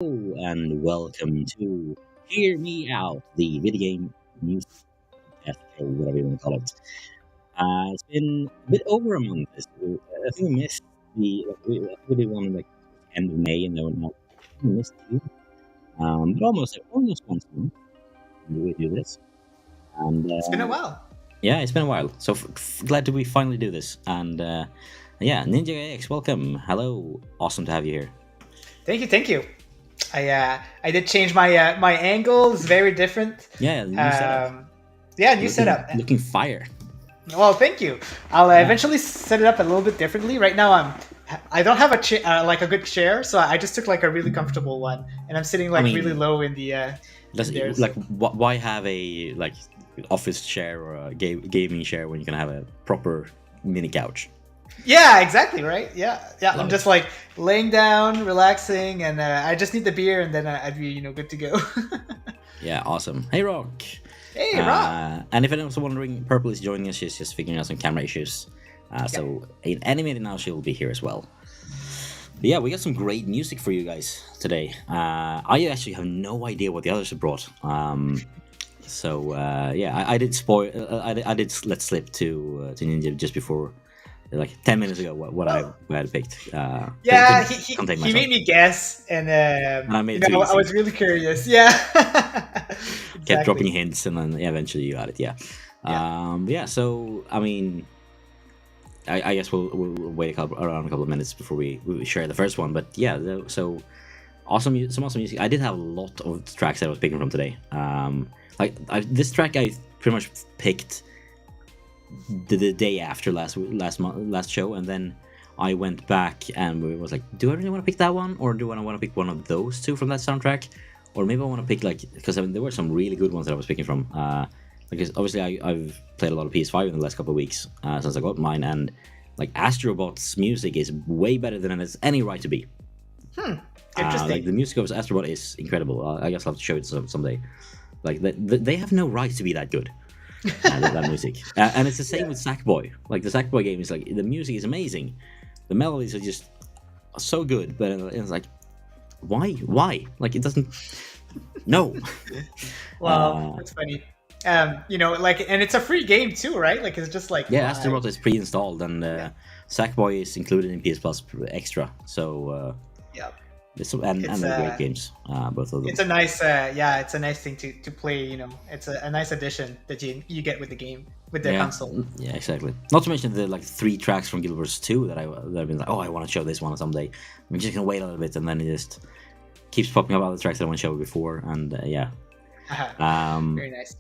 Hello and welcome to Hear Me Out, the video game news podcast show, whatever you want to call it. It's been a bit over a month. I think we missed we did one like end of May, and then we missed two. But almost once a month we do this, and It's been a while. yeah, it's been a while. So glad to we finally do this, and yeah, Ninja X, welcome, hello, awesome to have you here. Thank you. I did change my angle. It's very different. Yeah, new setup. Yeah, new setup. Looking fire. Well, thank you. I'll eventually set it up a little bit differently. Right now, I don't have like a good chair, so I just took like a really comfortable one, and I'm sitting like really low in the. Like, why have a like office chair or a gaming chair when you can have a proper mini couch? Yeah, exactly. Right. Yeah. Love I'm it. just like laying down, relaxing, and I just need the beer, and then I'd be good to go. Yeah, awesome. Hey, Rock. Hey, Rob. And if anyone's wondering, Purple is joining us. She's just figuring out some camera issues. So in any minute now, she'll be here as well. But yeah, we got some great music for you guys today. I actually have no idea what the others have brought. So yeah, I did spoil. I did let slip to Ninja just before, like 10 minutes ago, what I had picked. Yeah, couldn't he made me guess, and I made it too I easy. was really curious. Yeah, Kept dropping hints, and then eventually you got it. Yeah. Yeah. So I mean, I guess we'll wait around a couple of minutes before we share the first one. But yeah, so awesome, some awesome music. I did have a lot of tracks that I was picking from today. This track I pretty much picked the day after last show, and then I went back and we was like, do I really want to pick that one, or do I want to pick one of those two from that soundtrack, or maybe I want to pick because there were some really good ones that I was picking from. Because obviously I've played a lot of PS5 in the last couple of weeks since I got mine, and like Astrobot's music is way better than it has any right to be. Interesting. Like the music of Astrobot is incredible. I guess I'll have to show it someday. Like they have no right to be that good. That music, and it's the same with Sackboy. Like the Sackboy game is like the music is amazing, the melodies are just so good, but it's like why? Like it doesn't. No. Wow, that's funny. Like, and it's a free game too, right? Like, it's just like Yeah, Astrobot is pre-installed, and Sackboy is included in PS Plus Extra. So yeah, and they're great games, both of them. it's a nice, it's a nice thing to play. It's a nice addition that you get with the game with the console. Yeah, exactly. Not to mention the like 3 tracks from Guild Wars 2 that I've been like, oh, I want to show this one someday. I'm just gonna wait a little bit, and then it just keeps popping up other tracks that I want to show before, and yeah. Very nice.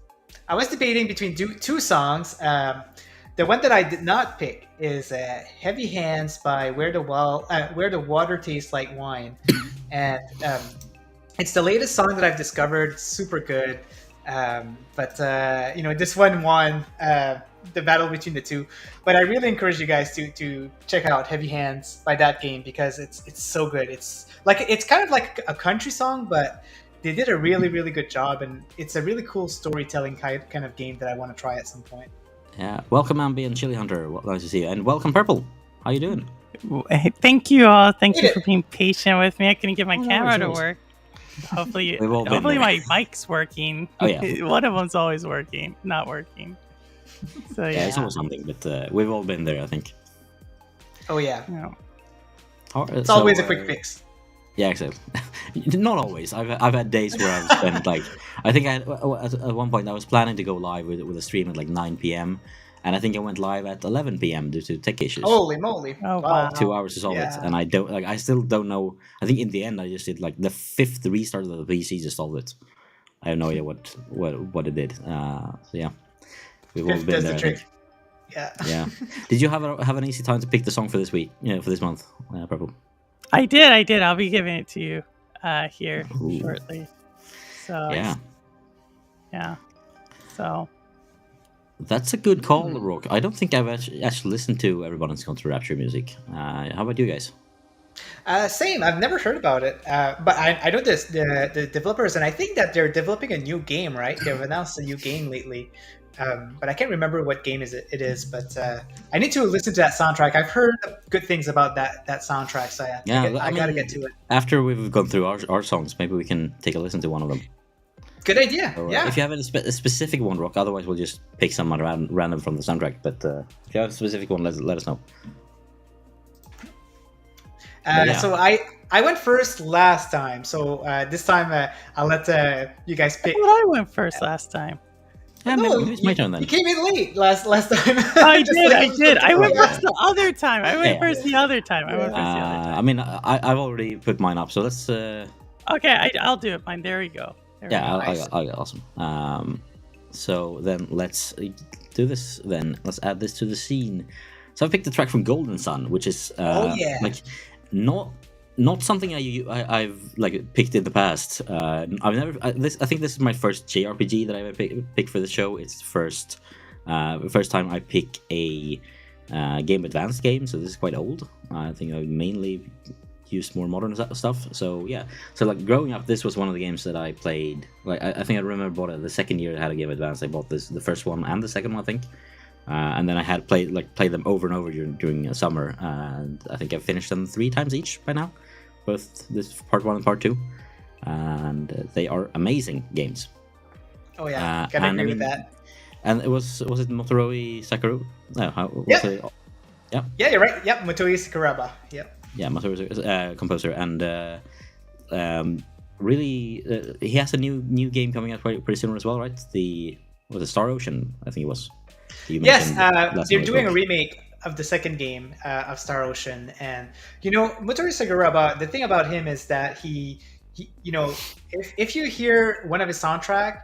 I was debating between two songs. The one that I did not pick is "Heavy Hands" by Where the Water Tastes Like Wine, and it's the latest song that I've discovered. It's super good, but this one won the battle between the two. But I really encourage you guys to check out "Heavy Hands" by that game because it's so good. It's kind of like a country song, but they did a really, really good job, and it's a really cool storytelling kind of game that I want to try at some point. Yeah, welcome Ambi and Chili Hunter. Nice to see you, and welcome Purple. How you doing? Hey, thank you all. Thank you for being patient with me. I couldn't get my camera to work. Hopefully my mic's working. Oh yeah, one of them's always not working. So yeah, it's always something, but we've all been there, I think. Oh yeah, it's always a quick fix. Yeah, exactly. Not always. I've had days where I've spent like I think at one point I was planning to go live with a stream at like 9 p.m. and I think I went live at 11 p.m. due to tech issues. Holy moly! Oh wow! 2 hours to solve it, and I still don't know. I think in the end I just did like the 5th restart of the PC just solved it. I have no idea what it did. So yeah, we've all been there. The trick. Yeah. Yeah. Did you have an easy time to pick the song for this week? For this month, Purple. I did. I'll be giving it to you here shortly. So yeah. So that's a good call, Rock. I don't think I've actually listened to Everybody's Gone to Rapture music. How about you guys? Same. I've never heard about it, but I know the developers, and I think that they're developing a new game. Right? They've announced a new game lately. but I can't remember what game it is. But I need to listen to that soundtrack. I've heard good things about that soundtrack, so I got to get to it. After we've gone through our songs, maybe we can take a listen to one of them. Good idea. So, yeah. If you have a specific one, Rock, otherwise we'll just pick some random from the soundtrack. But if you have a specific one, let us know. So I went first last time. So this time I'll let you guys pick. I went first last time. Yeah, no, maybe it's my turn then. You came in late last time. I did. I went first the other time. I went first the other time. I mean, I've already put mine up, so let's. Okay, I'll do it. Mine. There we go. Awesome. So then let's do this. Then let's add this to the scene. So I picked the track from Golden Sun, which is like not something I've like picked in the past. I've never. I think this is my first JRPG that I've ever picked for the show. It's the first time I pick a Game Advance game, so this is quite old. I think I mainly used more modern stuff. So yeah, so like growing up, this was one of the games that I played. Like I think I remember bought it the second year I had a Game Advance. I bought the first one and the second one, I think. And then I had played them over and over during summer, and I think I've finished them 3 times each by now, both this part 1 and part 2, and they are amazing games. Oh yeah, gotta agree with that. And was it Motorola Sakura? No, yeah, you're right. Yep, Motorola Sakuraba. Yep. Yeah, Motorola composer, and really, he has a new game coming out pretty soon as well, right? Was it Star Ocean? I think it was. Yes, they're doing a remake of the second game of Star Ocean, and Motorola Sakuraba. The thing about him is that he if you hear one of his soundtrack,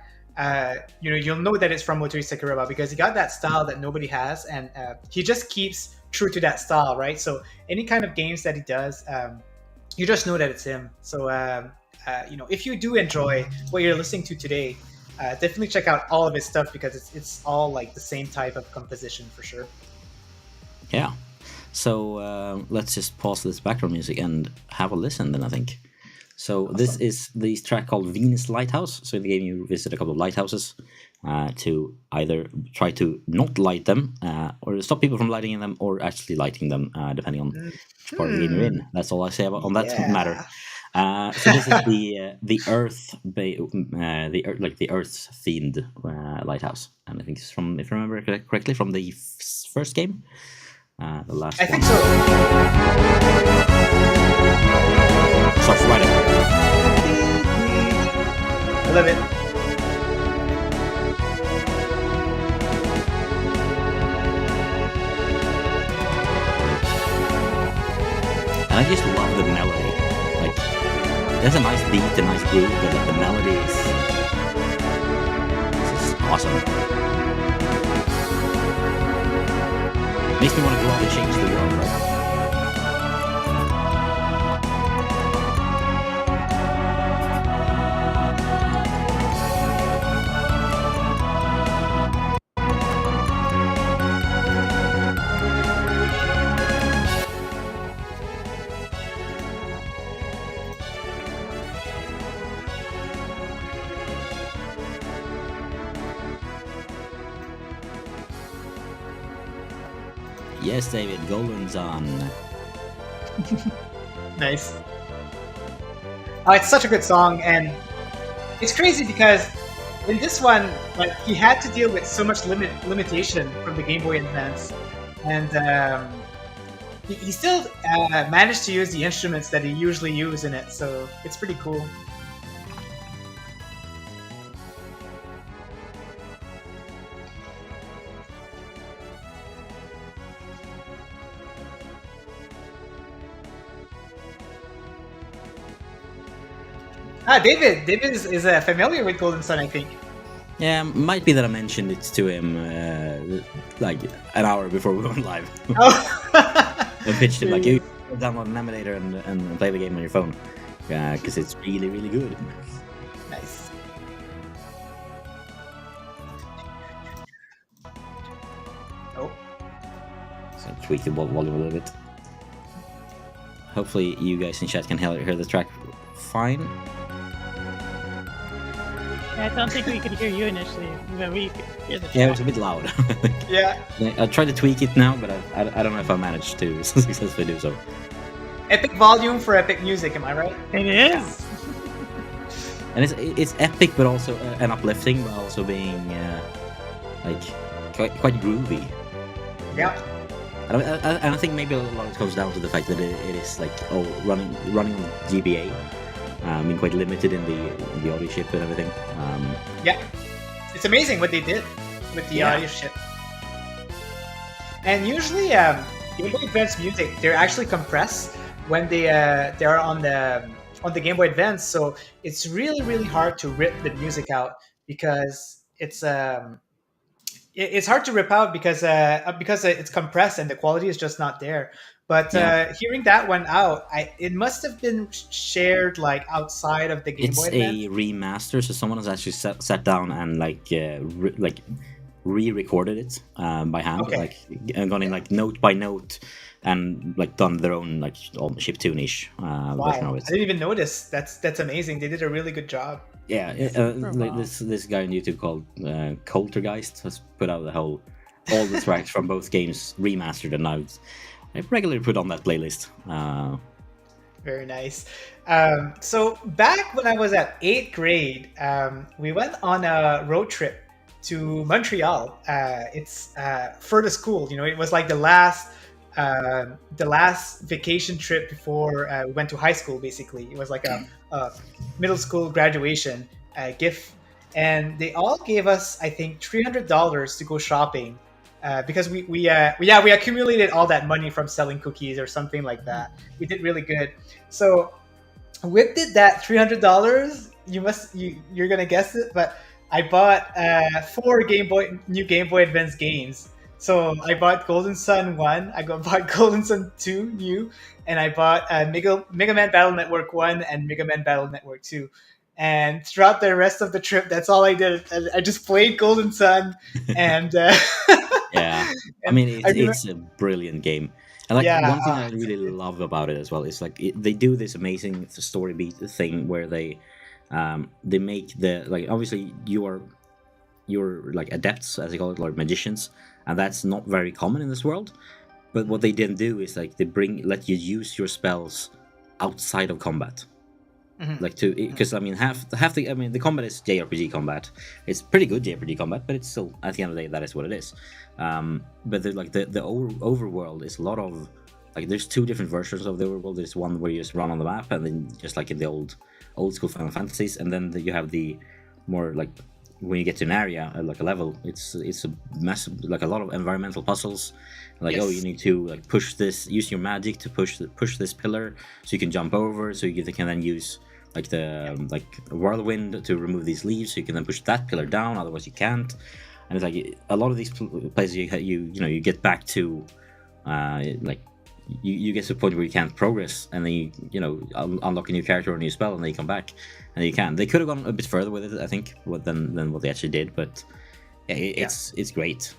you'll know that it's from Motorola Sakuraba because he got that style that nobody has, and he just keeps true to that style, right? So any kind of games that he does, you just know that it's him. So if you do enjoy what you're listening to today, definitely check out all of his stuff because it's all like the same type of composition for sure. Yeah. So let's just pause this background music and have a listen then, I think. So awesome. This is the track called Venus Lighthouse. So in the game you visit a couple of lighthouses to either try to not light them or stop people from lighting them or actually lighting them, depending on which part of the game you're in. That's all I say on that matter. So this is the Earth, the Earth themed lighthouse, and I think it's from, if I remember correctly, from the first game, the last. I think so. Starts right up. I love it. And I just love the melody. Like, there's a nice beat, a nice groove, but like the melody is just awesome. Makes me want to go out and change the world, right? Yes, David, Golden Sun. Nice. Oh, it's such a good song, and it's crazy because in this one, like, he had to deal with so much limitation from the Game Boy Advance, and he still managed to use the instruments that he usually uses in it, so it's pretty cool. David is familiar with Golden Sun, I think. Yeah, might be that I mentioned it to him like an hour before we went live. Oh. I pitched him like, you download an emulator and play the game on your phone, because it's really, really good. Nice. Oh. So tweak the volume a little bit. Hopefully you guys in chat can hear the track fine. I don't think we could hear you initially, but we could hear the track. Yeah, it was a bit loud. Yeah. I tried to tweak it now, but I don't know if I managed to successfully do so. Epic volume for epic music, am I right? It is. And it's epic, but also and uplifting, but also being like quite groovy. Yeah. And I think maybe a lot of it comes down to the fact that it is like running on GBA. I mean, quite limited in the audio chip and everything. Yeah, it's amazing what they did with the audio chip. And usually, Game Boy Advance music, they're actually compressed when they're on the Game Boy Advance. So it's really hard to rip the music out because it's hard to rip out because it's compressed and the quality is just not there. But hearing that one out, it must have been shared like outside of the Game Boy Advance. It's a remaster, so someone has actually sat down and re-recorded it by hand, and gone in like note by note, and like done their own like chiptune-ish version of it. I didn't even notice. That's amazing. They did a really good job. Yeah, like this guy on YouTube called Coultergeist has put out all the tracks from both games remastered, and I regularly put on that playlist. Very nice. So back when I was at 8th grade, we went on a road trip to Montreal. It's for the school. You know, it was like the last vacation trip before we went to high school. Basically, it was like a middle school graduation gift, and they all gave us, I think, $300 to go shopping. Because we accumulated all that money from selling cookies or something like that. We did really good. So with that $300, you're gonna guess it, but I bought 4 new Game Boy Advance games. So I bought Golden Sun 1, bought Golden Sun 2 new, and I bought Mega Man Battle Network 1 and Mega Man Battle Network 2. And throughout the rest of the trip, that's all I did. I just played Golden Sun, and yeah, I mean it's a brilliant game. And like one thing I really love about it as well is like they do this amazing story beat thing where they make the like obviously you're like adepts, as they call it, like magicians, and that's not very common in this world. But what they then do is like they let you use your spells outside of combat. Like because I mean the combat is JRPG combat. It's pretty good JRPG combat, but it's still at the end of the day that is what it is. But the overworld is a lot of like there's 2 different versions of the overworld. There's one where you just run on the map, and then just like in the old school Final Fantasies, and then you have the more like when you get to an area like a level, it's a massive like a lot of environmental puzzles. Like you need to like use your magic to push this pillar so you can jump over, so you can then use like the whirlwind to remove these leaves, so you can then push that pillar down, otherwise you can't. And it's like a lot of these places you get back to like you get to the point where you can't progress, and then you unlock a new character or a new spell, and then you come back and you can. They could have gone a bit further with it, I think, than what they actually did, but it's great.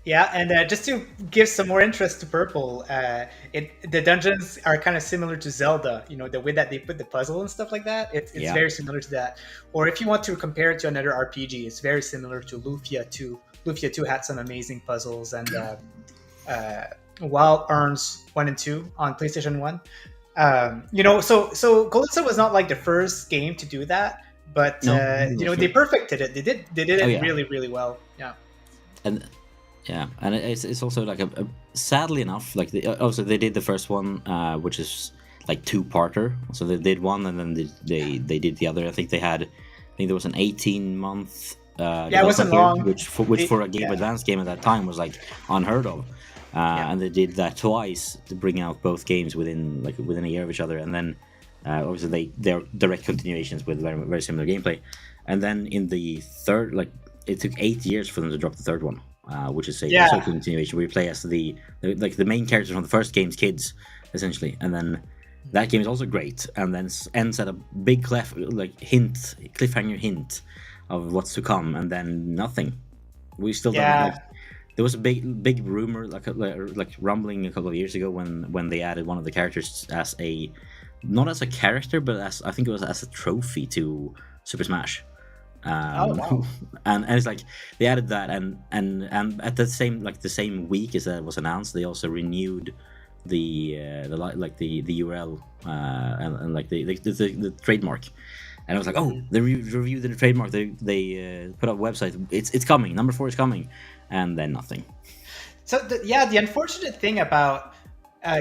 Yeah, and just to give some more interest to Purple, the dungeons are kind of similar to Zelda. You know, the way that they put the puzzle and stuff like that. It's very similar to that. Or if you want to compare it to another RPG, it's very similar to Lufia 2. Lufia 2 had some amazing puzzles, and Wild Arms 1 and 2 on PlayStation 1. So Golden Sun was not like the first game to do that, but they perfected it. They did it really, really well. Yeah. And it's also like a sadly enough, like so they did the first one, which is like 2-parter. So they did one, and then they did the other. I think there was an 18-month it wasn't long, which for a Game Advance game at that time was like unheard of. And they did that twice to bring out both games within a year of each other, and then obviously they're direct continuations with very, very similar gameplay. And then in the third, like it took 8 years for them to drop the third one. Which is a continuation where you play as the main characters from the first game's kids, essentially, and then that game is also great, and then ends at a big cliffhanger hint of what's to come, and then nothing. We still don't. Like, there was a big rumor, like rumbling a couple of years ago when they added one of the characters as not as a character, but I think it was as a trophy to Super Smash. Oh wow. and it's like they added that, and at the same week as that was announced, they also renewed the URL and like the trademark. And I was like, oh, they reviewed the trademark. They put up a website. It's coming. Number 4 is coming, and then nothing. So the unfortunate thing about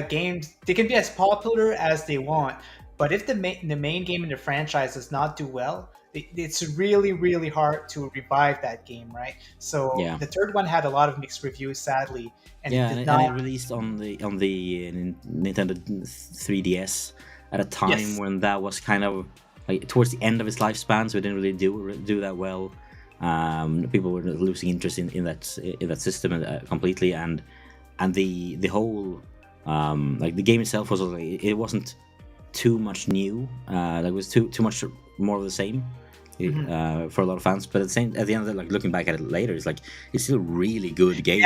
games, they can be as popular as they want, but if the main game in the franchise does not do well, it's really, really hard to revive that game, right? So the third one had a lot of mixed reviews, sadly, and and it released on the Nintendo 3DS at a time when that was kind of like towards the end of its lifespan, so it didn't really do that well. People were losing interest in that system completely, and the whole like the game itself was like, it wasn't too much new. Like it was too much more of the same. For a lot of fans, but at the end of it, like looking back at it later, it's like it's still a really good game.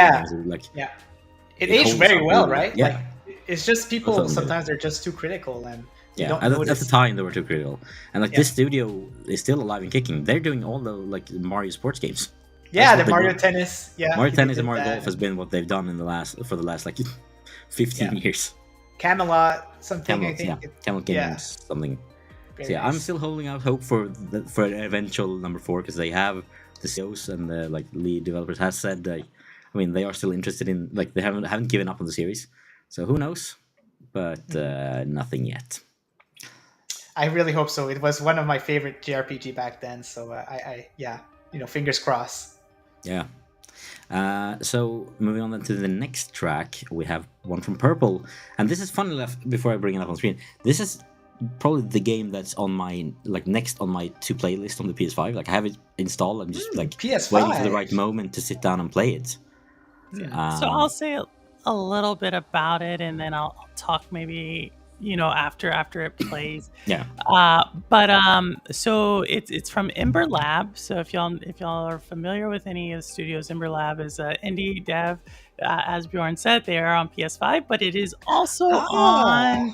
It aged very well, right? Yeah, like, it's just people sometimes they're just too critical, and at the time they were too critical. And like this studio is still alive and kicking. They're doing all the like Mario sports games. The Mario Tennis. Mario Tennis and Mario Golf has been what they've done for the last like 15 years. Camelot, something. I think. Camelot Games, something. So I'm still holding out hope for an eventual number 4, because they have the CEOs and the like lead developers has said that, I mean, they are still interested in, like, they haven't given up on the series. So who knows? But nothing yet. I really hope so. It was one of my favorite JRPG back then. So I fingers crossed. Yeah. So moving on then to the next track, we have one from Purple, and this is funny enough. Before I bring it up on screen, this is probably the game that's on my next on my to play list on the PS5. Like I have it installed. I'm just like PS5. waiting for the right moment to sit down and play it. So I'll say a little bit about it, and then I'll talk maybe after it plays. So it's from Ember Lab. So if y'all are familiar with any of the studios, Ember Lab is an indie dev. As Bjorn said, they are on PS5, but it is also on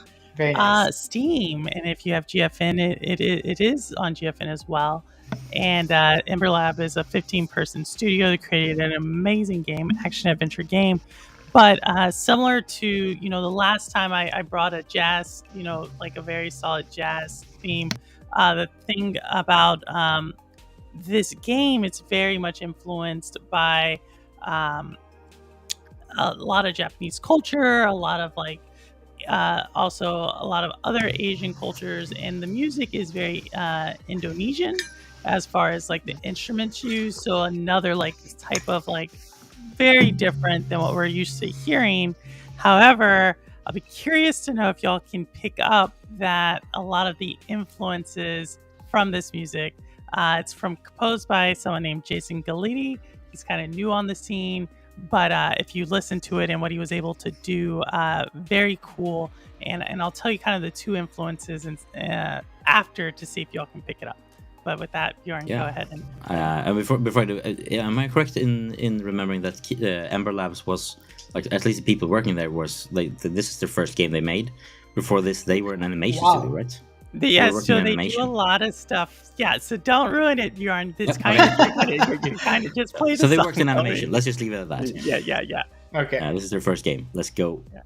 Steam, and if you have GFN, it is on GFN as well. And Ember Lab is a 15-person studio that created an amazing game, action adventure game. But similar to the last time I brought a jazz, like a very solid jazz theme. The thing about this game, it's very much influenced by a lot of Japanese culture, a lot of like. Also a lot of other Asian cultures, and the music is very Indonesian as far as like the instruments used. So another like type of like very different than what we're used to hearing. However, I'll be curious to know if y'all can pick up that a lot of the influences from this music. It's composed by someone named Jason Galiti. He's kind of new on the scene. But if you listen to it and what he was able to do, very cool. And I'll tell you kind of the two influences after to see if y'all can pick it up. But with that, Bjorn, go ahead. And before I do, am I correct in remembering that Ember Labs was, like, at least the people working there was, like, this is their first game they made? Before this, they were an animation studio, right? Yes, so they do a lot of stuff. Yeah, so don't ruin it, Bjorn. It's kind of you kind of just play the So they worked in animation. Let's just leave it at that. Yeah. Okay. This is their first game. Let's go. Yeah.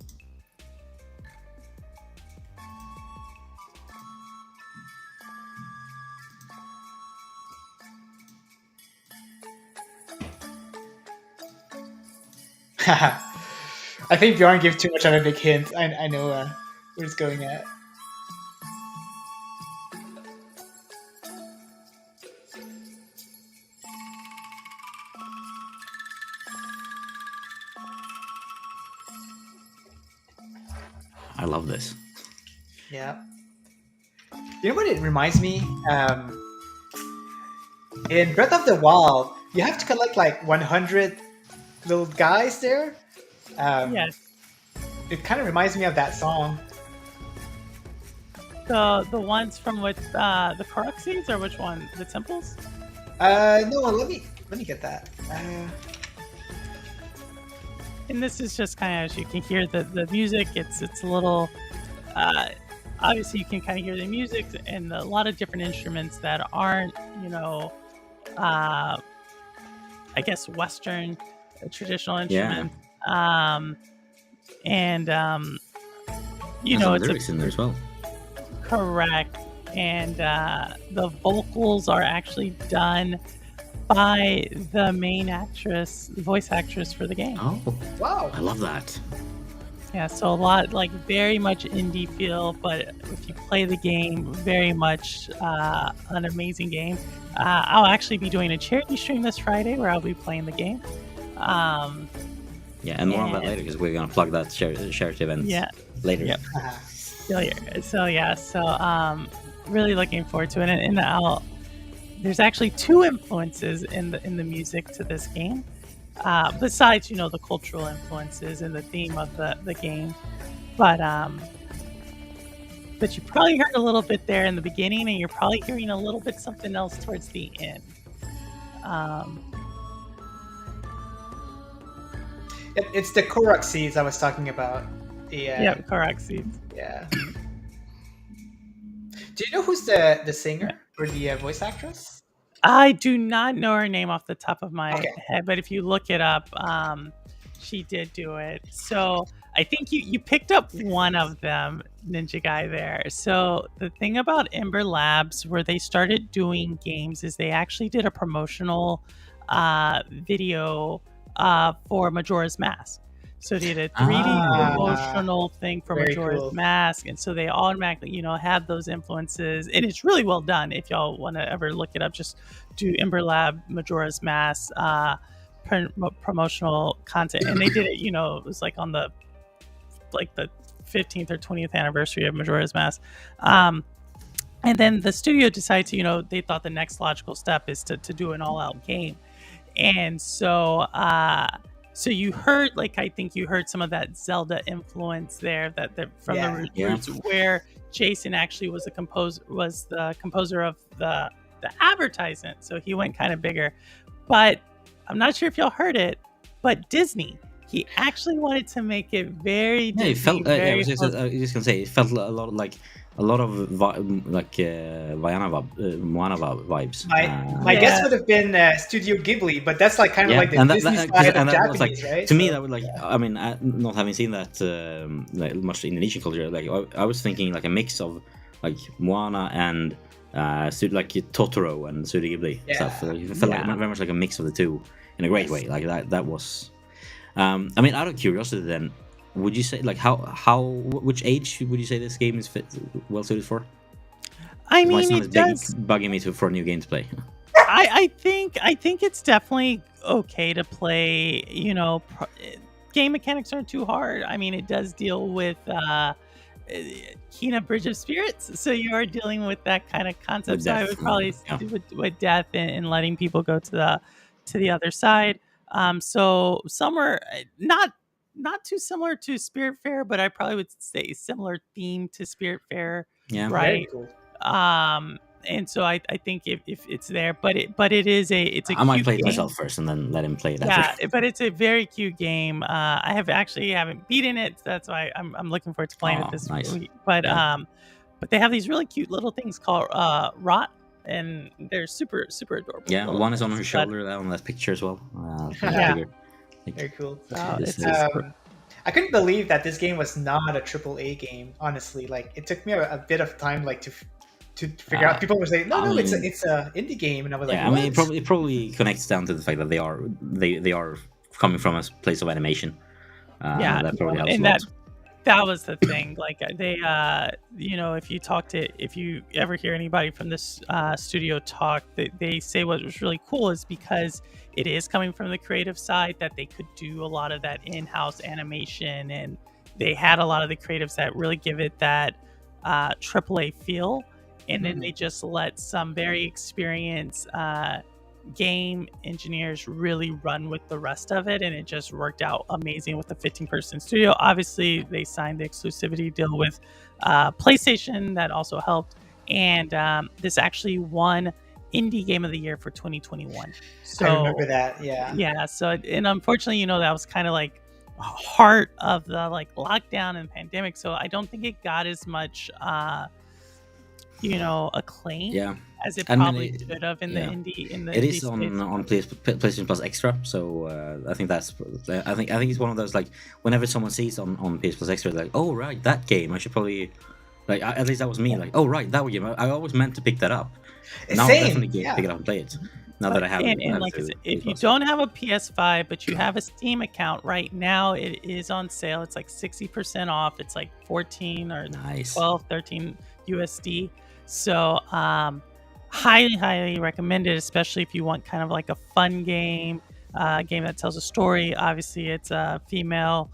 I think Bjorn gave too much of a big hint. I know where it's going at. I love this. Yeah. You know what it reminds me? In Breath of the Wild, you have to collect like 100 little guys there. Yes. It kind of reminds me of that song. The ones from with the Koroxes, or which one? The temples? No. Let me get that. And this is just kind of, as you can hear the music, it's a little, obviously you can kind of hear the music and a lot of different instruments that aren't, I guess Western traditional Yeah. instruments. And And some it's lyrics in there as well. correct. And the vocals are actually done by the main actress, voice actress for the game. Oh, Wow. I love that. Yeah, so a lot, like, very much indie feel, but if you play the game, very much an amazing game. I'll actually be doing a charity stream this Friday where I'll be playing the game. Yeah, and more on that later because we're gonna plug that charity event later. Yep. So really looking forward to it, and there's actually two influences in the music to this game. Besides, the cultural influences and the theme of the game, but you probably heard a little bit there in the beginning, and you're probably hearing a little bit something else towards the end. It's the Korok seeds I was talking about. Yeah, Korok seeds. Yeah. Do you know who's the singer or the voice actress? I do not know her name off the top of my head, but if you look it up, she did do it. So I think you picked up one of them, Ninja Guy, there. So the thing about Ember Labs, where they started doing games, is they actually did a promotional video for Majora's Mask. So they did a 3D promotional thing for Majora's Mask, and so they automatically, have those influences, and it's really well done. If y'all want to ever look it up, just do Ember Lab Majora's Mask promotional content, and they did it. It was like on the 15th or 20th anniversary of Majora's Mask. And then the studio decided to, they thought the next logical step is to do an all-out game, and so. So you heard, I think you heard some of that Zelda influence there, that from the roots, where Jason actually was the composer of the advertisement. So he went kind of bigger. But I'm not sure if y'all heard it, but Disney, he actually wanted to make it very Disney. Yeah, it felt. I was just gonna say, it felt a lot like Moana vibes. My guess would have been Studio Ghibli, but that's kind of like the Disney side of Japanese, right? To me, that would I mean, not having seen that much Indonesian culture, I was thinking a mix of Moana and Totoro and Studio Ghibli stuff. It felt very much like a mix of the two in a great way. That was. I mean, out of curiosity, then. Would you say which age would you say this game is well suited for? I mean, it does bugging me for a new game to play. I think it's definitely okay to play. Game mechanics aren't too hard. I mean, it does deal with Kena Bridge of Spirits, so you are dealing with that kind of concept. So I would probably with death and letting people go to the other side. So somewhere not too similar to Spiritfarer, but I probably would say similar theme to Spiritfarer. Yeah, right. Cool. And so I think if it's there, but it is it's a I might play game. it myself first and then let him play it. Yeah, but it's a very cute game. I haven't beaten it, so that's why I'm looking forward to playing it this week. But but they have these really cute little things called Rot, and they're super super adorable. Yeah, one is on her shoulder, that on that picture as well. Very cool. I couldn't believe that this game was not a AAA game. Honestly, it took me a bit of time, to figure out. People were saying, no, it's a indie game, and I was like, I mean, it probably connects down to the fact that they are coming from a place of animation. That probably helps. And that was the thing. They, if you ever hear anybody from this studio talk, they say what was really cool is because it is coming from the creative side that they could do a lot of that in-house animation, and they had a lot of the creatives that really give it that AAA feel, and then they just let some very experienced game engineers really run with the rest of it, and it just worked out amazing with the 15-person studio. Obviously, they signed the exclusivity deal with PlayStation, that also helped, and this actually won Indie Game of the Year for 2021. So I remember that. Yeah. So, and unfortunately, that was kind of heart of the lockdown and pandemic. So I don't think it got as much acclaim Yeah, as it I mean, probably should have in the yeah. indie It is space. on PlayStation Plus Extra, so I think it's one of those, like, whenever someone sees on PS Plus Extra, they're like, oh right, that game, I should probably, like, at least that was me, like, oh right, that game, I always meant to pick that up. Now I'll Same, definitely pick yeah. it up and play it. Now that I have it, And like I through said, PS if you Plus. don't have a PS5 but you have a Steam account right now, it is on sale. It's like 60% off. It's like 14 or Nice. 12, 13 USD. So highly recommend it, especially if you want kind of like a fun game, a game that tells a story. Obviously, it's a female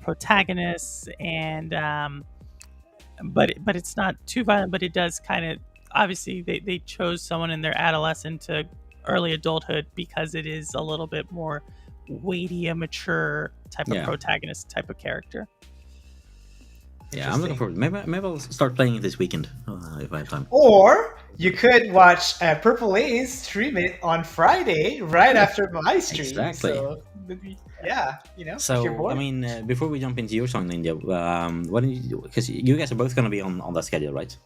protagonist, and but it's not too violent, but it does kind of, obviously they chose someone in their adolescent to early adulthood because it is a little bit more weighty, a mature type of protagonist type of character. Yeah, I'm looking forward. Maybe I'll start playing it this weekend if I have time. Or you could watch Purple A's stream it on Friday right after my stream. Exactly. So, yeah, So I mean, before we jump into your song, Ninja, why don't you? Because you guys are both going to be on that schedule, right?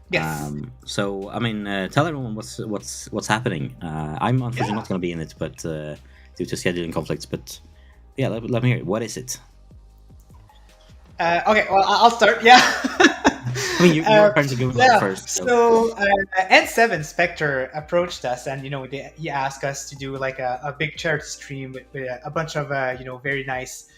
Yes. So I mean, tell everyone what's happening. I'm unfortunately not going to be in it, but due to scheduling conflicts. But yeah, let me hear it. What is it? Okay, well, I'll start. Yeah. I mean, you're trying to go first. So N7 Spectre approached us, and he asked us to do like a big charity stream with a bunch of very nice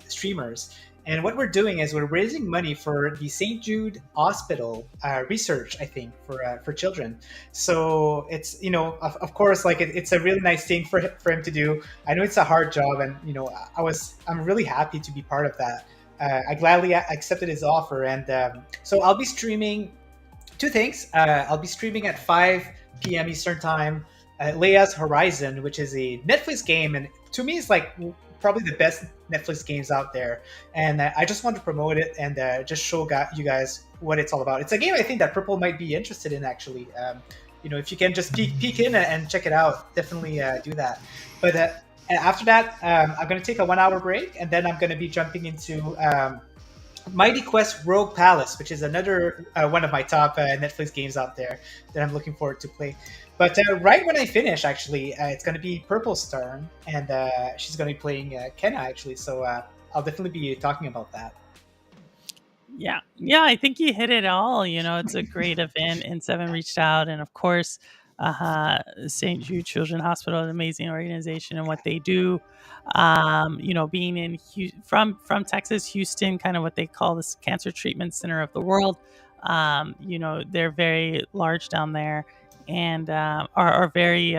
streamers. And what we're doing is we're raising money for the St. Jude Hospital research, I think, for children. So it's of course, like it's a really nice thing for him to do. I know it's a hard job, and I'm really happy to be part of that. I gladly accepted his offer, and so I'll be streaming two things. I'll be streaming at 5 p.m. Eastern Time, Leia's Horizon, which is a Netflix game, and to me, it's like probably the best Netflix games out there. And I just want to promote it and just show you guys what it's all about. It's a game I think that Purple might be interested in, actually. If you can just peek in and check it out, definitely do that. But after that, I'm going to take a 1 hour break, and then I'm going to be jumping into Mighty Quest Rogue Palace, which is another one of my top Netflix games out there that I'm looking forward to play. But right when I finish, actually, it's going to be Purple's turn, and she's going to be playing Kenna, actually. So I'll definitely be talking about that. Yeah, I think you hit it all. It's a great event. N7 reached out, and of course, St. Jude Children's Hospital, an amazing organization, and what they do. Being in from Texas, Houston, kind of what they call the cancer treatment center of the world. They're very large down there, and are very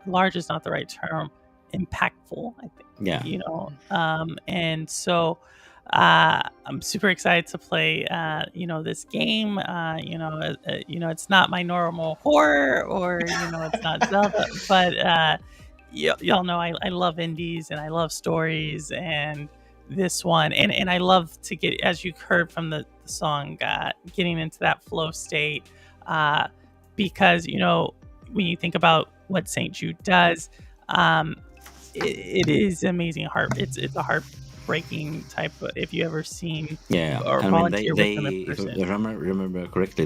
large is not the right term, impactful, I think. Yeah. And so I'm super excited to play this game. It's not my normal horror, or it's not Zelda, but y'all know I love indies and I love stories, and this one, and I love to get, as you heard from the song, getting into that flow state, because when you think about what St. Jude does, it is amazing. It's a heartbreaking type. If you ever seen or volunteer with them in person. If I remember correctly,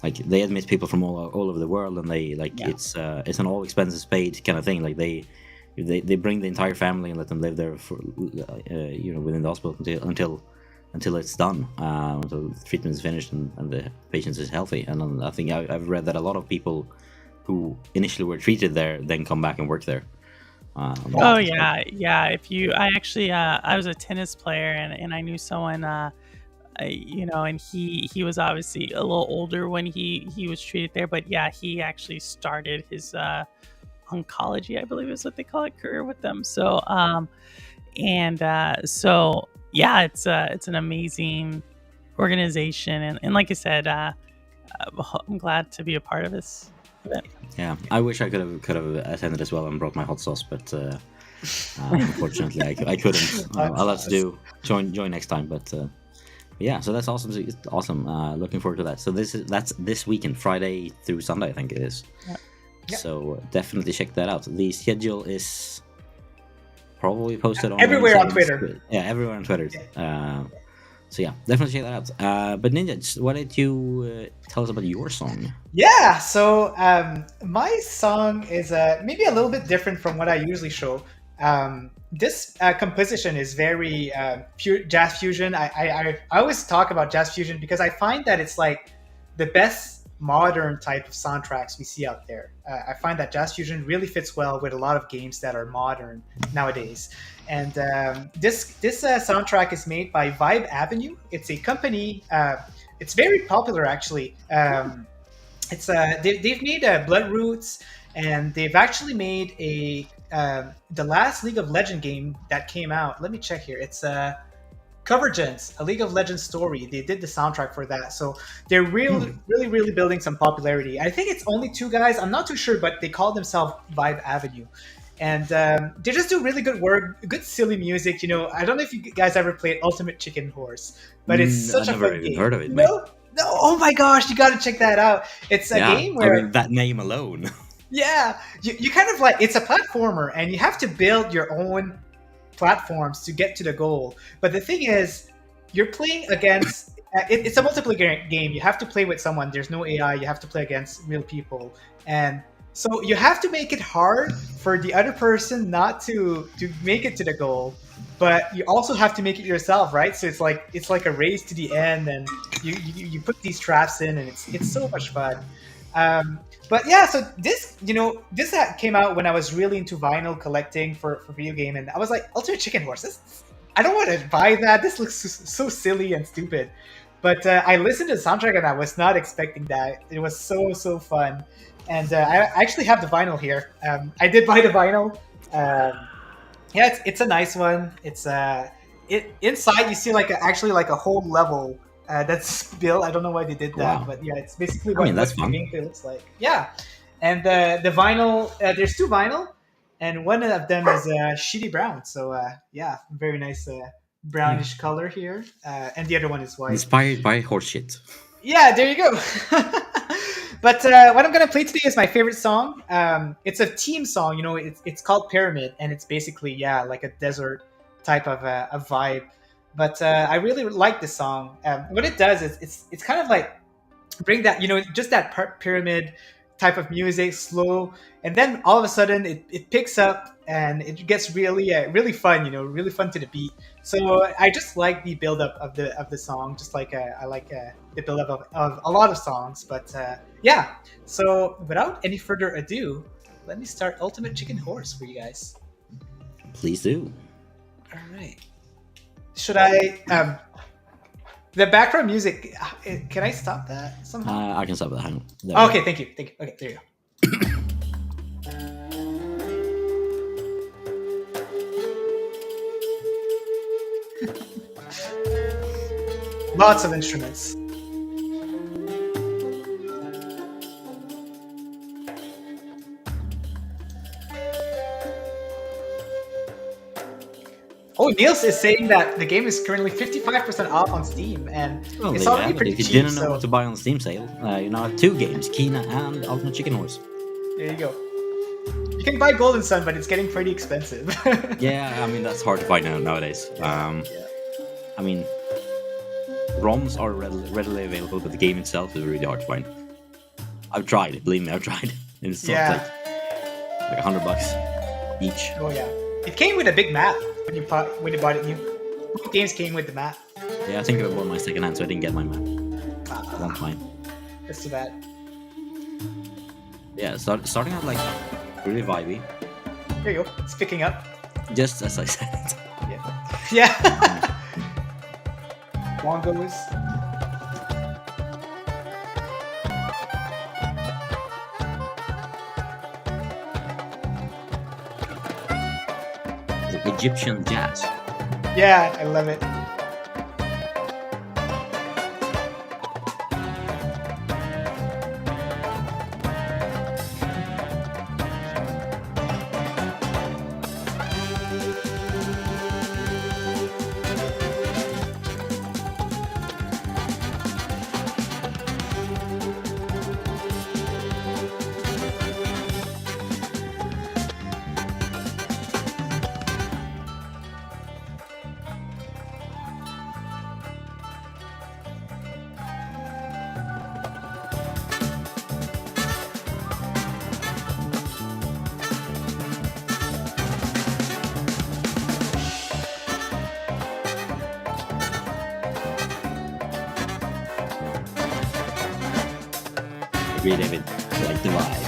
they admit people from all over the world, and they it's an all expenses paid kind of thing. Like they bring the entire family and let them live there for within the hospital until it's done, until the treatment is finished and the patient is healthy. And I think I've read that a lot of people who initially were treated there then come back and work there. I was a tennis player, and I knew someone, and he was obviously a little older when he was treated there, but he actually started his oncology, I believe is what they call it, career with them. So it's an amazing organization, and like I said, I'm glad to be a part of this event. Yeah, I wish I could have attended as well and brought my hot sauce, but unfortunately I couldn't. I'll have to join next time. But yeah, so that's awesome. It's awesome. Looking forward to that. So that's this weekend, Friday through Sunday, I think it is. Yeah. So definitely check that out. The schedule is probably posted on everywhere on Twitter. Yeah, everywhere on Twitter. So yeah, definitely check that out. But Ninja, why don't you tell us about your song? Yeah, so my song is maybe a little bit different from what I usually show. This composition is very jazz fusion. I always talk about jazz fusion because I find that it's like the best modern type of soundtracks we see out there. I find that jazz fusion really fits well with a lot of games that are modern nowadays. And this soundtrack is made by Vibe Avenue. It's a company. It's very popular actually. They've made Blood Roots, and they've actually made a the last League of Legends game that came out. Let me check here. It's Convergence, a League of Legends story. They did the soundtrack for that, so they're really building some popularity. I think it's only two guys. I'm not too sure, but they call themselves Vibe Avenue, and they just do really good work, good silly music. You know, I don't know if you guys ever played Ultimate Chicken Horse, but it's such a fun game. Heard of it, no. No, oh my gosh, you got to check that out. It's a game where I mean, that name alone. Yeah, you kind of like, it's a platformer, and you have to build your own platforms to get to the goal. But the thing is, you're playing against. It's a multiplayer game. You have to play with someone. There's no AI. You have to play against real people, and so you have to make it hard for the other person not to make it to the goal. But you also have to make it yourself, right? So it's like a race to the end, and you put these traps in, and it's so much fun. But yeah, so this came out when I was really into vinyl collecting for video game, and I was like, Ultimate Chicken Horse, I don't want to buy that. This looks so silly and stupid. But I listened to the soundtrack, and I was not expecting that. It was so fun, and I actually have the vinyl here. I did buy the vinyl. Yeah, it's a nice one. It's inside you see actually a whole level that's built. I don't know why they did that, but yeah, it's basically what that's the fun. gameplay looks like. Yeah, and the vinyl. There's two vinyl, and one of them is shitty brown. So yeah, very nice brownish color here, and the other one is white. Inspired by horseshit. Yeah, there you go. But what I'm gonna play today is my favorite song. It's a team song. You know, it's called Pyramid, and it's basically like a desert type of a vibe. But I really like this song. What it does is it's kind of like bring that, just that pyramid type of music, slow, and then all of a sudden it picks up and it gets really fun. Really fun to the beat. So I just like the build up of the song, just like I like the build up of a lot of songs. But yeah, so without any further ado, let me start Ultimate Chicken Horse for you guys. Please do. All right. Should I? The background music. Can I stop that somehow? I can stop that. Hang on. There Okay, thank you. Okay, there you go. Lots of instruments. Oh, Niels is saying that the game is currently 55% off on Steam, and it's already pretty if you cheap. didn't know what to buy on Steam sale, you now have two games, Kina and Ultimate Chicken Horse. There you go. You can buy Golden Sun, but it's getting pretty expensive. Yeah, I mean, that's hard to find nowadays. I mean, ROMs are readily available, but the game itself is really hard to find. I've tried, believe me, I've tried. And it's like $100 each. Oh yeah, it came with a big map when you bought it new. Both games came with the map. Yeah, I think I bought my second hand, so I didn't get my map. That's fine. That's too bad. Yeah, starting out like really vibey. There you go. It's picking up. Just as I said. Yeah. Bongos. Like Egyptian jazz. Yeah, I love it. agree, David. Like the vibe.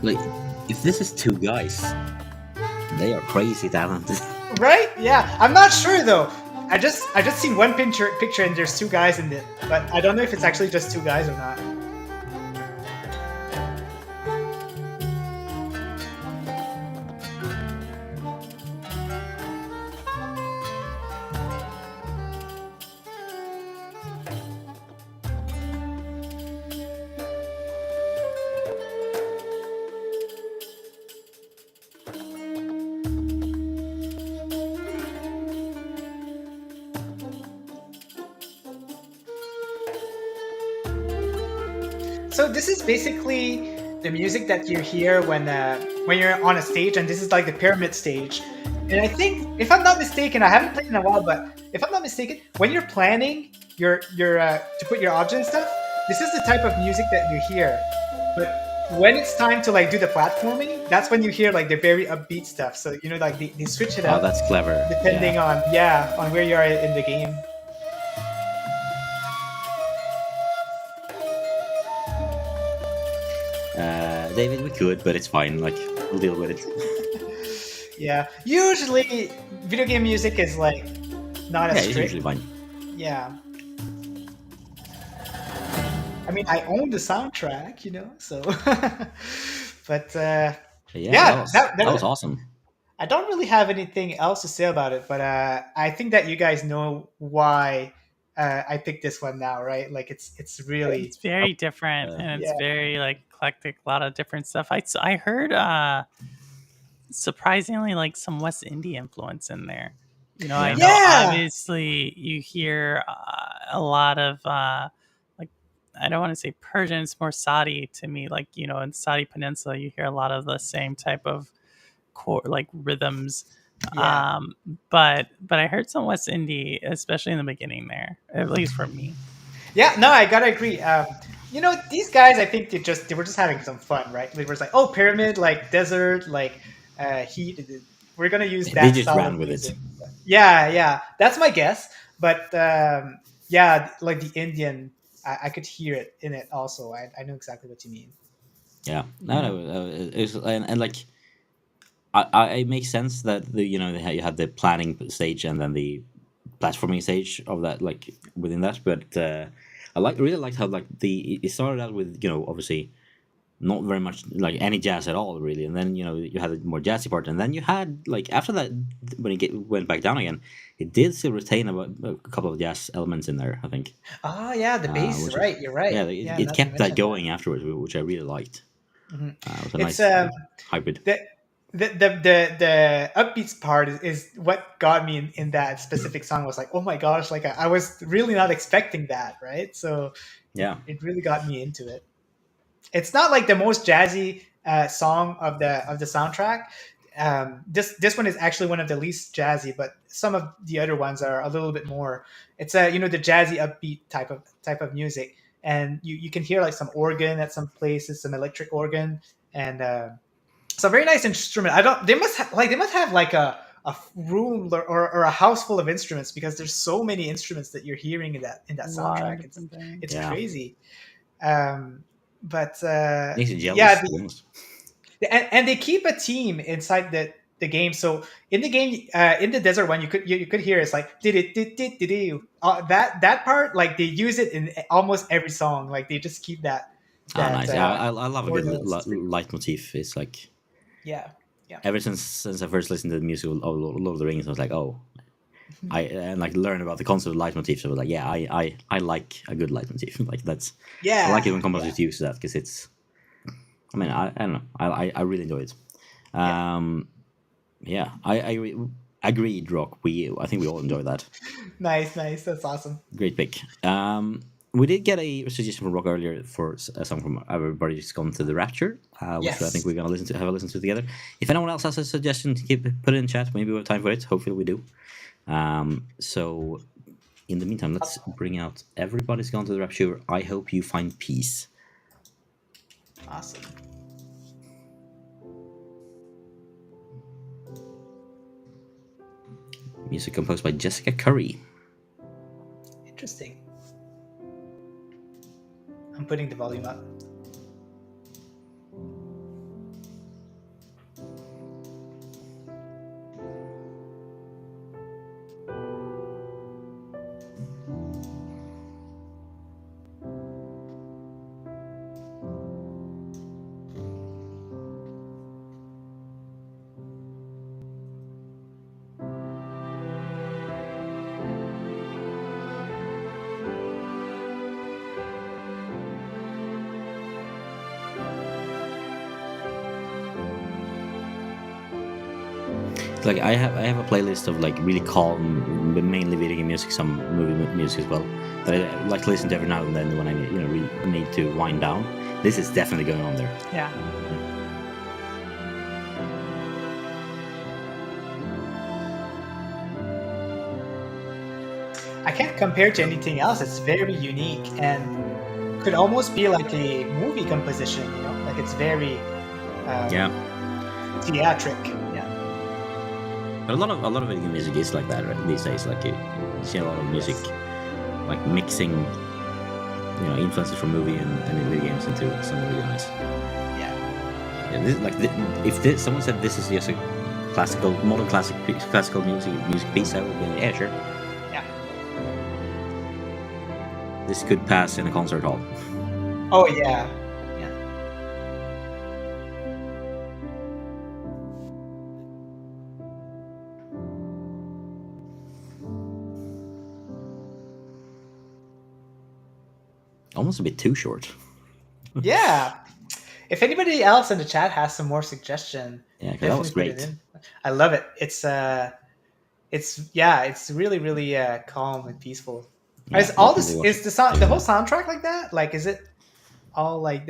Like, if this is two guys, they are crazy talented. Right? Yeah. I'm not sure though. I just seen one picture and there's two guys in it, but I don't know if it's actually just two guys or not. So this is basically the music that you hear when you're on a stage, and this is like the pyramid stage. And I think, if I'm not mistaken, I haven't played in a while, but if I'm not mistaken, when you're planning your to put your objects and stuff, this is the type of music that you hear. But when it's time to like do the platforming, that's when you hear like the very upbeat stuff. So like they switch it Oh, up that's clever. depending on where you are in the game. David, we could, but it's fine. Like, we'll deal with it. Yeah, usually video game music is like not as Yeah, it's strict. usually fine. Yeah. I mean, I own the soundtrack, so. But Yeah, that that was awesome. I don't really have anything else to say about it, but I think that you guys know why I picked this one now, right? Like it's really It's very different, and it's very like eclectic. A lot of different stuff. I heard surprisingly like some West Indian influence in there. I know obviously you hear a lot of like, I don't want to say Persian, it's more Saudi to me. Like, in Saudi Peninsula, you hear a lot of the same type of like rhythms. Yeah. But I heard some West Indie, especially in the beginning there, at least for me. Yeah, no, I gotta agree. These guys, I think they were just having some fun, right? They were just like, oh, pyramid, like desert, like heat. We're gonna use that. They just ran with it. Yeah, that's my guess. But yeah, like the Indian, I could hear it in it also. I know exactly what you mean. Yeah, no, it's and like, it makes sense that you have the planning stage and then the platforming stage of that, like within that. But I really liked how like it started out with obviously not very much like any jazz at all really, and then you had a more jazzy part, and then you had like after that when it went back down again, it did still retain a couple of jazz elements in there, I think. Oh yeah, the bass, right? You're right. Yeah, it kept that going afterwards, which I really liked. Mm-hmm. It was a nice hybrid. The upbeats part is what got me in that specific song. Was like, oh my gosh, like I was really not expecting that, right? So yeah, it really got me into it. It's not like the most jazzy song of the soundtrack. This one is actually one of the least jazzy, but some of the other ones are a little bit more. It's the jazzy upbeat type of music, and you can hear like some organ at some places, some electric organ, and it's a very nice instrument. They must have like a room or a house full of instruments, because there's so many instruments that you're hearing in that soundtrack. It's crazy. But makes you jealous, and they keep a team inside the game. So in the game, in the desert one, you could hear it's like did it did did did that part, like they use it in almost every song. Like they just keep that Nice. Yeah, I love a four good notes. It's pretty cool. leitmotif. It's like Yeah. ever since I first listened to the music of Lord of the Rings, I was like, oh, and like learn about the concept of leitmotifs. I was like, yeah, I like a good leitmotif. Like that's Yeah. I like it when composers use that because it's. I mean, I don't know. I really enjoy it. Yeah, I agreed, Rock. I think we all enjoy that. Nice. That's awesome. Great pick. We did get a suggestion from Rock earlier for a song from Everybody's Gone to the Rapture, which I think we're gonna have a listen to together. If anyone else has a suggestion, put it in chat. Maybe we have time for it. Hopefully we do. So in the meantime, let's bring out Everybody's Gone to the Rapture. I hope you find peace. Awesome. Music composed by Jessica Curry. Interesting. I'm putting the volume up. Like I have a playlist of like really calm, mainly video game music, some movie music as well. That I like to listen to every now and then when I really need to wind down. This is definitely going on there. Yeah. I can't compare to anything else. It's very unique and could almost be like a movie composition. Like it's very theatric. Yeah. But a lot of video game music is like that these days. Like you see a lot of music like mixing, influences from movie and video games into something really nice. Yeah. If someone said this is just a modern classical music piece, I would be like, yeah, sure. Yeah. This could pass in a concert hall. Oh yeah. Almost a bit too short. Yeah. If anybody else in the chat has some more suggestion, that was great. I love it. It's really really calm and peaceful. Is the whole soundtrack like that? Like, is it all like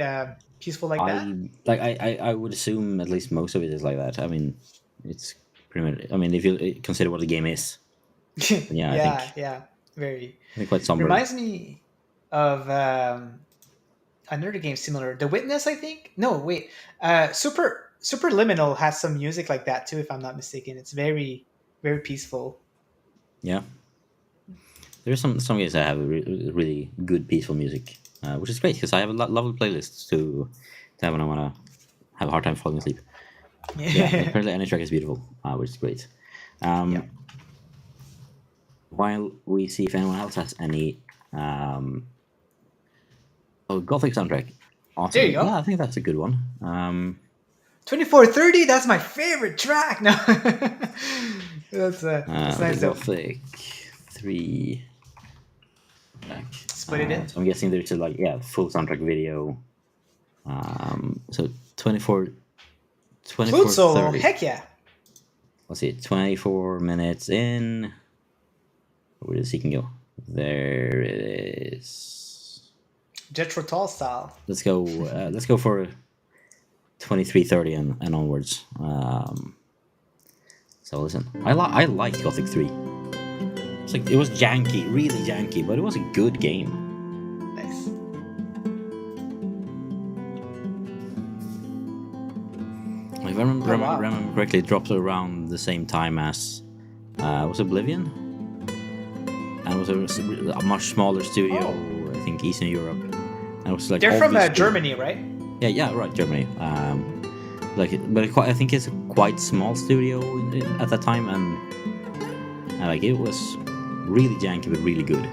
peaceful like that? I would assume at least most of it is like that. I mean, it's pretty much. I mean, if you consider what the game is, yeah, very. I think quite somber. Reminds me of another game similar, The Witness, I think. No, wait. Superliminal has some music like that too, if I'm not mistaken. It's very, very peaceful. Yeah. There's some games that have really good peaceful music, which is great because I have a lovely playlists to have when I want to have a hard time falling asleep. Yeah. Apparently, any track is beautiful, which is great. While we see if anyone else has any. Gothic soundtrack. Awesome. There you go. Yeah, I think that's a good one. 2430, that's my favorite track. No, that's nice. Gothic 3. Split it in. So I'm guessing there's full soundtrack video. So 24. Flute solo. Heck yeah. Let's see, 24 minutes in. Where does he can go? There it is. Jethro Tull style. Let's go for 23:30 and onwards. So listen, I like Gothic 3. It was janky, really janky, but it was a good game. Nice. If I remember correctly, it dropped around the same time as was Oblivion, and it was a much smaller studio. I think Eastern Europe. And it was they're from Germany, right? Yeah, right, Germany. I think it's a quite small studio at that time, and like it was really janky but really good.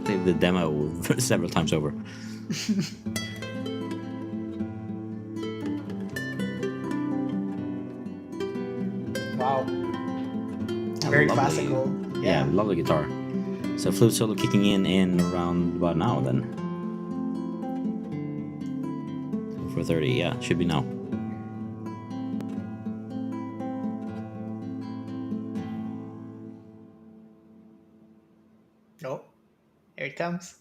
Played the demo several times over. Wow. Very classical. Yeah, love the guitar. So flute solo kicking in around about now then. 4:30, yeah, should be now. Oh, here it comes.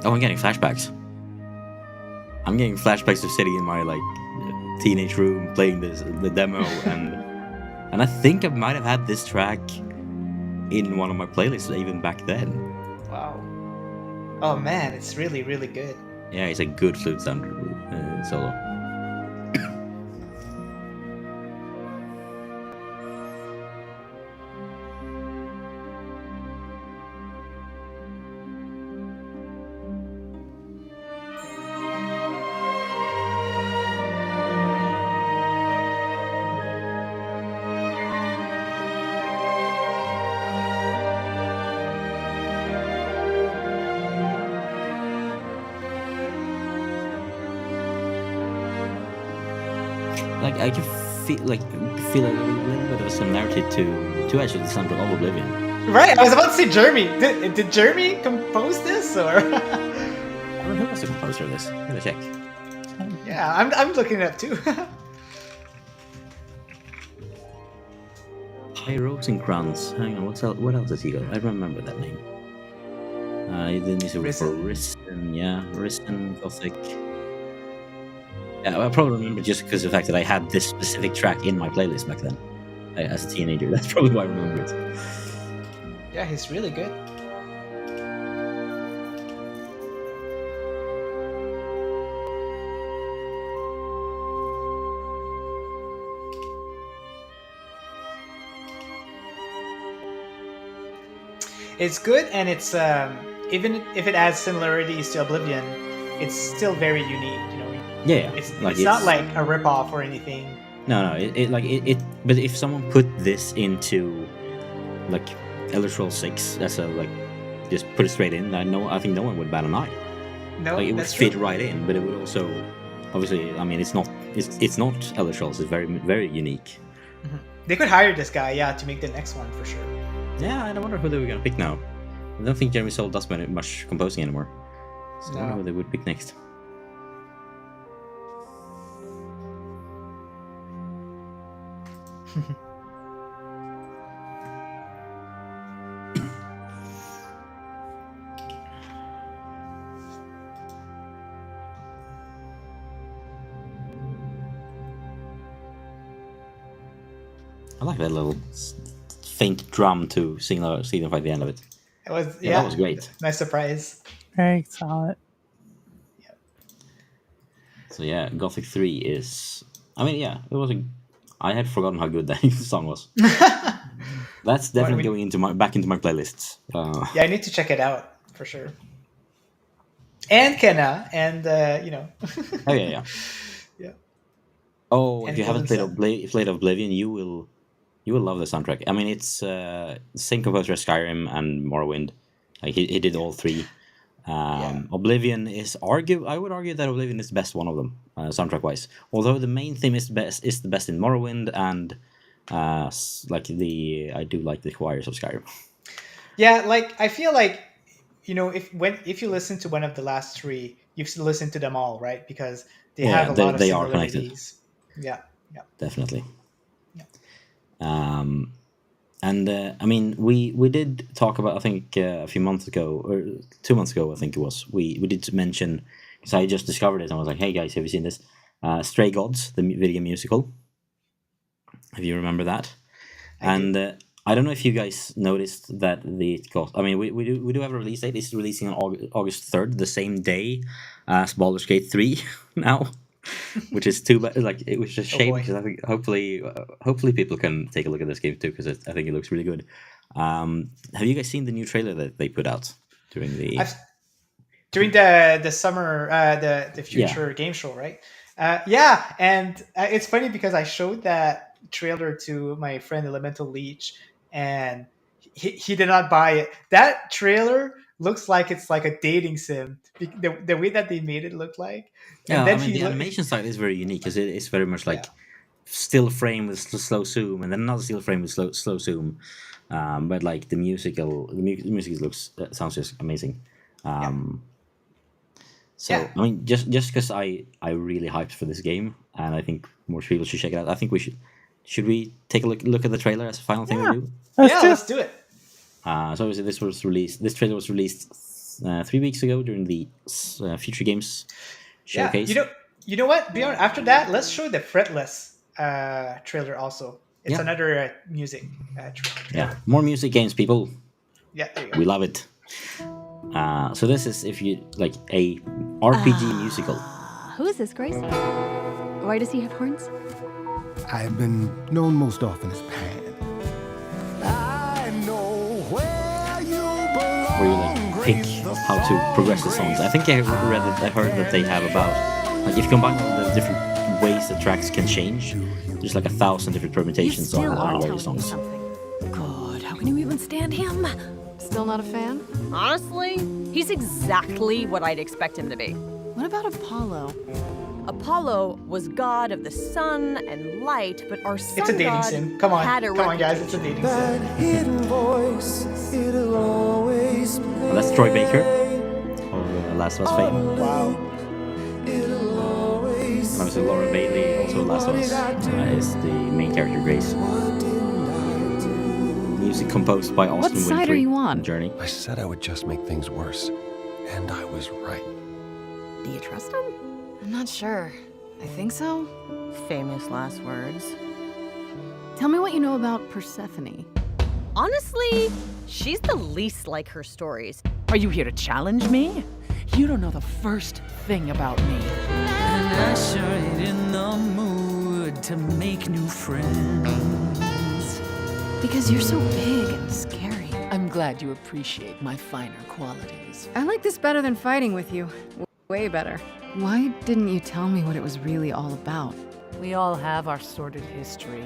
Oh, I'm getting flashbacks. I'm getting flashbacks of sitting in my like teenage room playing the demo, and I think I might have had this track in one of my playlists even back then. Wow. Oh man, it's really, really good. Yeah, it's a good flute sound solo. Like I can feel a little bit of a similarity to actually the soundtrack of Oblivion. Right, I was about to say Jeremy. Did Jeremy compose this, or? I don't know who was the composer of this. I'm gonna check. Yeah, I'm looking it up too. Hey, Rosencrantz. Hang on, what else has he got? I remember that name. He did music for Risen, yeah, Risen, Gothic. Yeah, I probably remember just because of the fact that I had this specific track in my playlist back then, as a teenager. That's probably why I remember it. Yeah, he's really good. It's good, and it's even if it adds similarities to Oblivion, it's still very unique. You know, Yeah, it's not like a ripoff or anything. No, it. But if someone put this into like Elder Scrolls 6, that's a like just put it straight in. I think no one would bat an eye. No, like it would that's fit true. right in, but it would also, obviously, I mean, it's not Elder Scrolls. It's very very unique. Mm-hmm. They could hire this guy, yeah, to make the next one for sure. Yeah, I wonder who they were gonna pick now. I don't think Jeremy Soule does much composing anymore. So I wonder who they would pick next. I like that little faint drum to signify the end of it. It was that was great. Nice surprise. Very solid. Yeah. So yeah, Gothic 3 is. I mean, yeah, it was a. I had forgotten how good that song was. That's definitely going back into my playlists. Yeah, I need to check it out for sure. And Kenna, and you know. Oh yeah. Yeah. Oh, if you haven't played Oblivion, you will love the soundtrack. I mean, it's the same composer as Skyrim and Morrowind. Like he did all three. Oblivion is I would argue that Oblivion is the best one of them, soundtrack wise. Although the main theme is the best in Morrowind, and I do like the choirs of Skyrim. Yeah, like I feel like, you know, if you listen to one of the last three, you've listened to them all, right? Because they have a lot of similarities. Yeah, Definitely. And I mean, we did talk about, I think a few months ago or 2 months ago, I think it was. We did mention, because I just discovered it and I was like, hey guys, have you seen this? Stray Gods, the video musical. If you remember that, I don't know if you guys noticed that it got. I mean, we do have a release date. It's releasing on August 3rd, the same day as Baldur's Gate 3 now. which is too bad. Like it was just a shame boy. because I think hopefully people can take a look at this game too because I think it looks really good. Have you guys seen the new trailer that they put out during the? During the summer the future game show, right? Yeah, and it's funny because I showed that trailer to my friend Elemental Leech, and he did not buy it. That trailer looks like it's like a dating sim. The way that they made it look like, and Yeah, then I mean he the animation style is very unique because it's very much like still frame with slow zoom, and then another still frame with slow zoom. But like the music looks sounds just amazing. So Yeah. I mean, just because I really hyped for this game, and I think more people should check it out. I think we should we take a look at the trailer as a final thing we do? Let's do it. So obviously this trailer was released 3 weeks ago during the Future Games showcase. Yeah, you know what, Bjorn? After that, let's show the Fretless trailer also. It's another music trailer. Yeah, more music games, people. Yeah, there you go. We love it. So this is if you like a RPG musical. Who is this, Grace? Why does he have horns? I've been known most often as Pan. I know where you belong. Where you like pick how to progress the songs. I think I heard that they have about like if you combine all the different ways the tracks can change, there's like 1,000 different permutations on the various songs. God, how can you even stand him? Still not a fan? Honestly, he's exactly what I'd expect him to be. What about Apollo? Apollo was god of the sun and light, but our sun It's a dating god sim. Come on, had a guys, it's a dating That sim. hidden voice, it'll always play. Well, that's Troy Baker of Last of Us fame. Wow. It'll always And obviously Laura Bailey, also Last of Us, is the main character Grace. Music composed by Austin Winfrey. What side are you on? Journey. I said I would just make things worse, and I was right. Do you trust him? I'm not sure. I think so. Famous last words. Tell me what you know about Persephone. Honestly, she's the least like her stories. Are you here to challenge me? You don't know the first thing about me. And I sure ain't in the mood to make new friends. Because you're so big and scary. I'm glad you appreciate my finer qualities. I like this better than fighting with you. Way better. Why didn't you tell me what it was really all about? We all have our sordid history.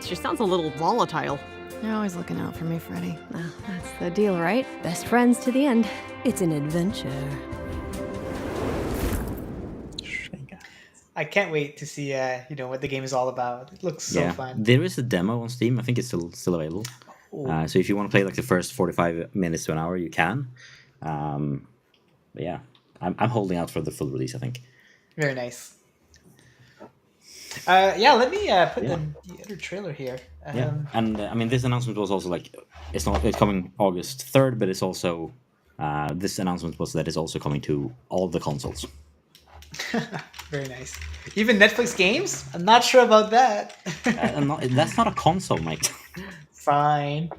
She sounds a little volatile. You're always looking out for me, Freddy. Well, that's the deal, right? Best friends to the end. It's an adventure. I can't wait to see what the game is all about. It looks so fun. There is a demo on Steam. I think it's still available. So if you want to play like the first 45 minutes to an hour, you can. But yeah, I'm holding out for the full release, I think. Very nice. Let me put the other trailer here. And I mean, this announcement was also like it's coming August 3rd, but it's also this announcement was that it's also coming to all the consoles. Very nice. Even Netflix games? I'm not sure about that. That's not a console, mate. Fine.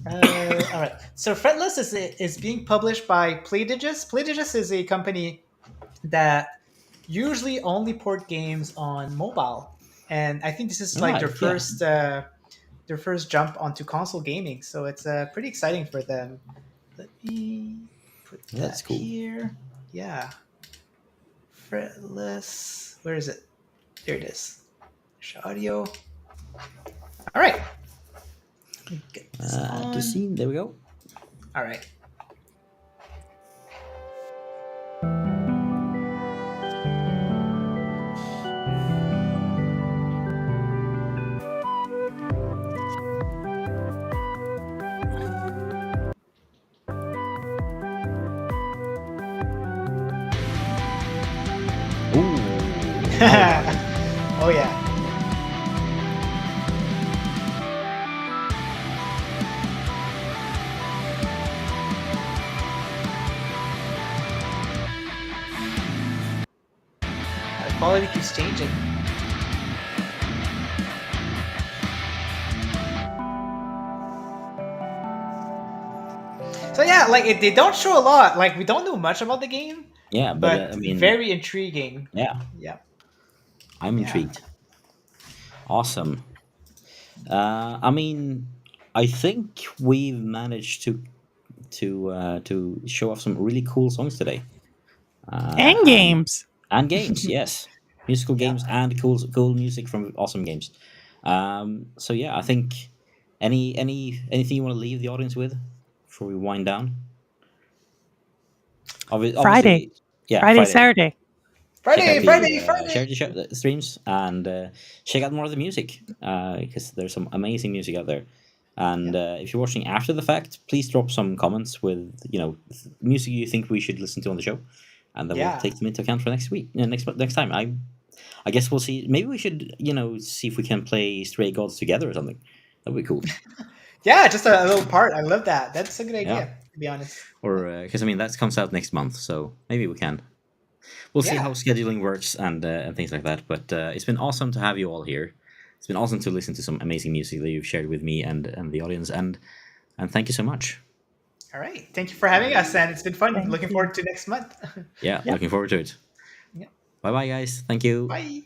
All right. So Fretless is being published by Playdigis. Playdigis is a company that usually only port games on mobile, and I think this is like their first jump onto console gaming. So it's pretty exciting for them. Let me put That's cool. here. Yeah. Fretless. Where is it? There it is. Show audio. All right. Get this on. To see, there we go. All right. Oh yeah. The quality keeps changing. So yeah, like they don't show a lot. Like we don't know much about the game. Yeah, but but I mean, very intriguing. yeah, Yeah. I'm Yeah. intrigued. Awesome. I mean, I think we've managed to show off some really cool songs today. And And games. games, yes, musical Yeah. games and cool music from awesome games. So yeah, I think anything you want to leave the audience with before we wind down? Friday. Obviously, yeah, Friday, Friday. Saturday. Check out Friday, the Friday, Friday. streams and check out more of the music because there's some amazing music out there. And if you're watching after the fact, please drop some comments with music you think we should listen to on the show, and then we'll Yeah. take them into account for next week. Next time. I guess we'll see. Maybe we should see if we can play Stray Gods together or something. That'd be cool. Yeah, just a little part. I love that. That's a good idea, Yeah. to be honest. Or because I mean that comes out next month, so maybe we can. We'll see Yeah. how scheduling works and things like that. But it's been awesome to have you all here. It's been awesome to listen to some amazing music that you've shared with me and the audience, and thank you so much. All right. Thank you for having us, and it's been fun. Thank Looking you. forward to next month. Yeah, Yep. looking forward to it. Yeah. Bye bye, guys. Thank you. Bye.